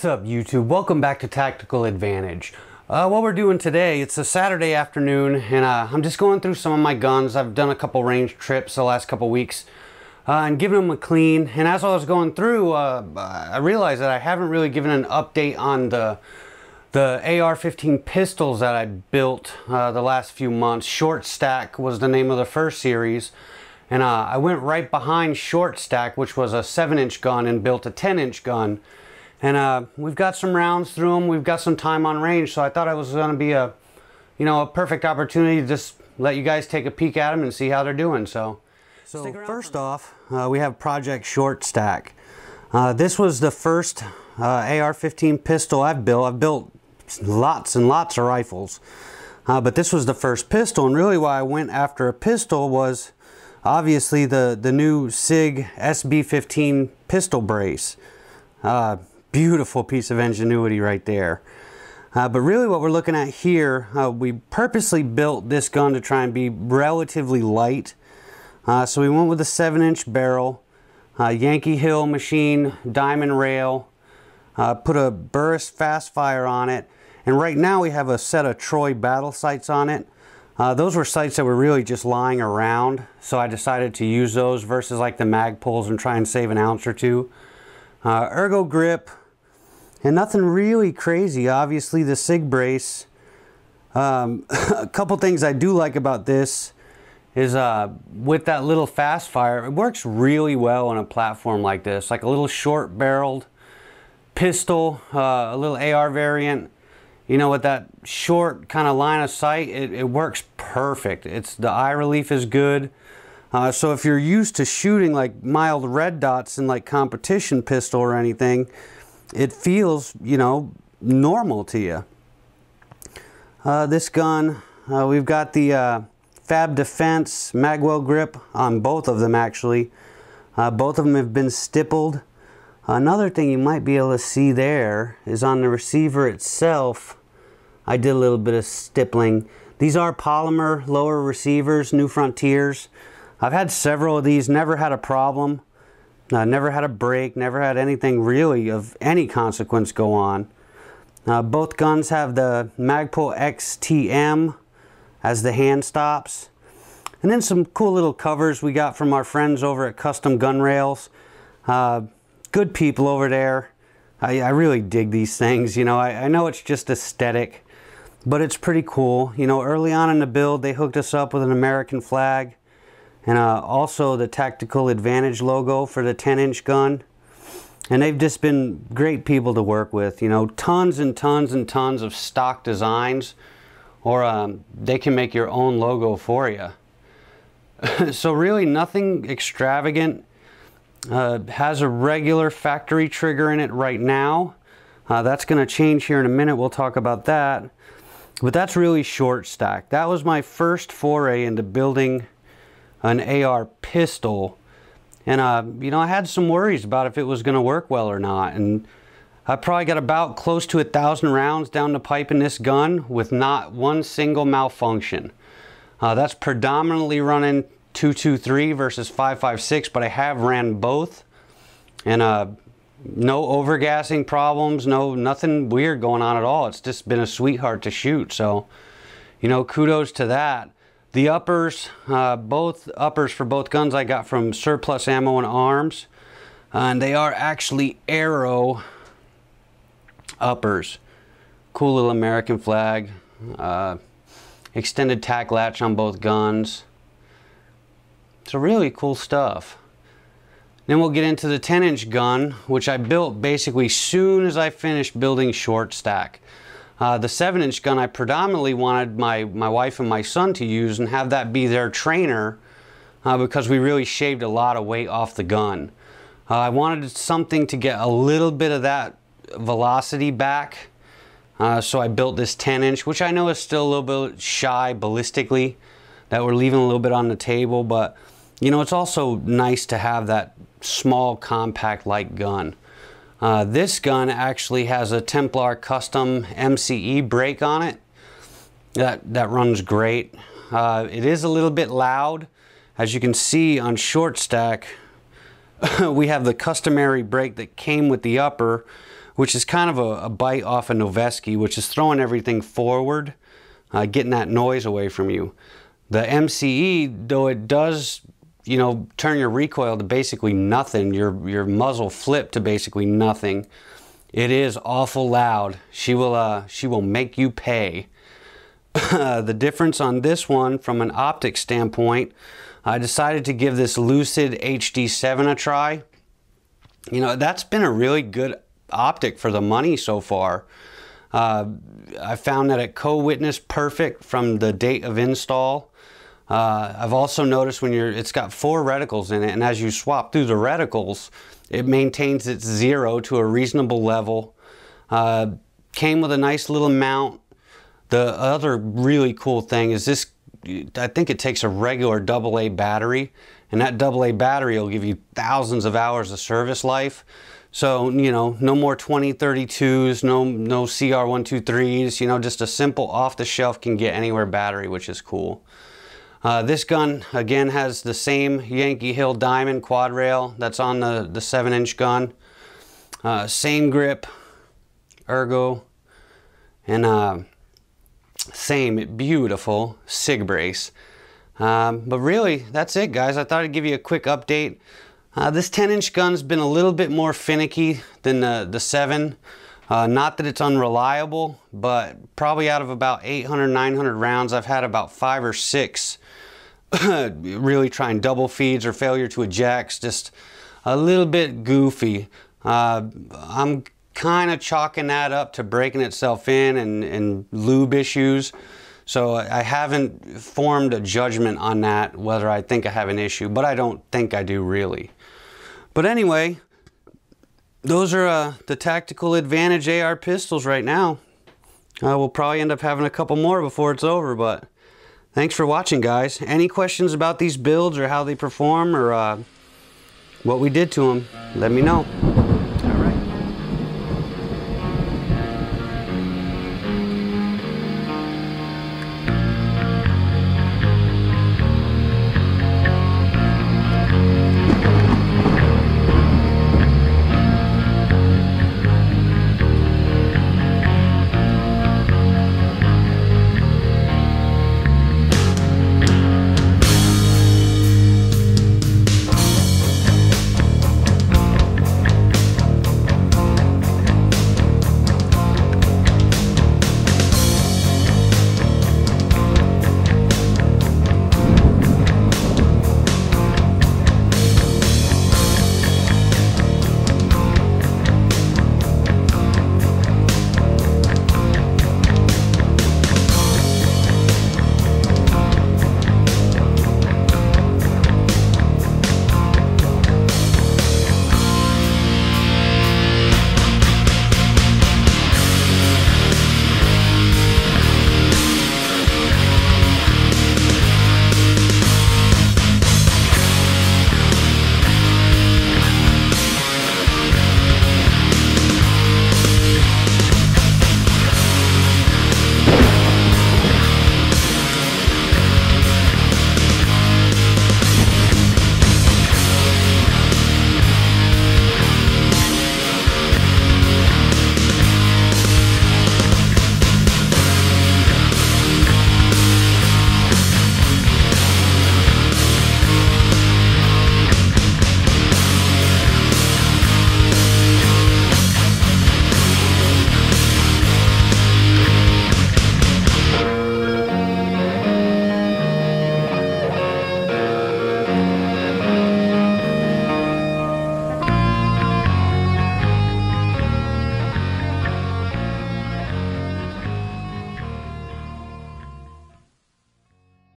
What's up, YouTube? Welcome back to Tactical Advantage. What we're doing today, it's a Saturday afternoon, and I'm just going through some of my guns. I've done a couple range trips the last couple weeks and giving them a clean. And as I was going through, I realized that I haven't really given an update on the AR-15 pistols that I built the last few months. Shortstack was the name of the first series. And I went right behind Shortstack, which was a 7-inch gun, and built a 10-inch gun. And we've got some rounds through them. We've got some time on range, so I thought it was going to be a perfect opportunity to just let you guys take a peek at them and see how they're doing. So first off, we have Project Shortstack. This was the first AR-15 pistol I've built. I've built lots and lots of rifles, but this was the first pistol. And really, why I went after a pistol was obviously the new Sig SB15 pistol brace. Beautiful piece of ingenuity right there. But really what we're looking at here, we purposely built this gun to try and be relatively light. So we went with a 7-inch barrel, Yankee Hill machine, diamond rail, put a Burris fast fire on it. And right now we have a set of Troy battle sights on it. Those were sights that were really just lying around, so I decided to use those versus like the mag pulls and try and save an ounce or two. Ergo grip, and nothing really crazy. Obviously the Sig Brace. A couple things I do like about this is with that little fast fire, it works really well on a platform like this, like a little short barreled pistol, a little AR variant. You know, with that short kind of line of sight, it works perfect. The eye relief is good. So if you're used to shooting like mild red dots in like competition pistol or anything, it feels, you know, normal to you. This gun, we've got the Fab Defense magwell grip on both of them actually. Both of them have been stippled. Another thing you might be able to see there is on the receiver itself, I did a little bit of stippling. These are polymer lower receivers, New Frontiers. I've had several of these, never had a problem. Never had a break, never had anything really of any consequence go on. Both guns have the Magpul XTM as the hand stops. And then some cool little covers we got from our friends over at Custom Gun Rails. Good people over there. I really dig these things. You know, I know it's just aesthetic, but it's pretty cool. You know, early on in the build, they hooked us up with an American flag. And also the Tactical Advantage logo for the 10-inch gun. And they've just been great people to work with. You know, tons and tons and tons of stock designs, or they can make your own logo for you. So really nothing extravagant. Has a regular factory trigger in it right now. That's going to change here in a minute. We'll talk about that. But that's really Shortstack. That was my first foray into building an AR pistol, and you know, I had some worries about if it was going to work well or not, and I probably got about close to 1,000 rounds down the pipe in this gun with not one single malfunction. That's predominantly running 223 versus 556, but I have ran both, and no overgassing problems, nothing weird going on at all. It's just been a sweetheart to shoot, so you know, kudos to that. The uppers, both uppers for both guns I got from Surplus Ammo and Arms, and they are actually Arrow uppers. Cool little American flag, extended tack latch on both guns. So really cool stuff. Then we'll get into the 10-inch gun, which I built basically soon as I finished building Shortstack. The 7-inch gun I predominantly wanted my wife and my son to use and have that be their trainer because we really shaved a lot of weight off the gun. I wanted something to get a little bit of that velocity back, so I built this 10-inch, which I know is still a little bit shy ballistically, that we're leaving a little bit on the table, but you know, it's also nice to have that small, compact, light gun. This gun actually has a Templar custom MCE brake on it. That runs great. It is a little bit loud. As you can see on Shortstack, we have the customary brake that came with the upper, which is kind of a bite off a Noveske, which is throwing everything forward, getting that noise away from you. The MCE, though it does, you know, turn your recoil to basically nothing, your muzzle flip to basically nothing, it is awful loud. She will make you pay. The difference on this one from an optic standpoint, I decided to give this Lucid HD7 a try. You know, that's been a really good optic for the money so far. I found that it co-witnessed perfect from the date of install. I've also noticed when it's got 4 reticles in it, and as you swap through the reticles, it maintains its 0 to a reasonable level. Came with a nice little mount. The other really cool thing is this, I think it takes a regular AA battery, and that AA battery will give you thousands of hours of service life. So, you know, no more 2032s, no CR123s, you know, just a simple off-the-shelf can get anywhere battery, which is cool. This gun, again, has the same Yankee Hill Diamond quad rail that's on the 7-inch gun. Same grip, ergo, and same beautiful Sig Brace. But really, that's it, guys. I thought I'd give you a quick update. This 10-inch gun's been a little bit more finicky than the 7. Not that it's unreliable, but probably out of about 800, 900 rounds, I've had about 5 or 6 really trying double feeds or failure to ejects, just a little bit goofy. I'm kind of chalking that up to breaking itself in and lube issues. So I haven't formed a judgment on that, whether I think I have an issue, but I don't think I do really. But anyway, those are the Tactical Advantage AR pistols right now. We'll probably end up having a couple more before it's over, but thanks for watching, guys. Any questions about these builds or how they perform or what we did to them, let me know.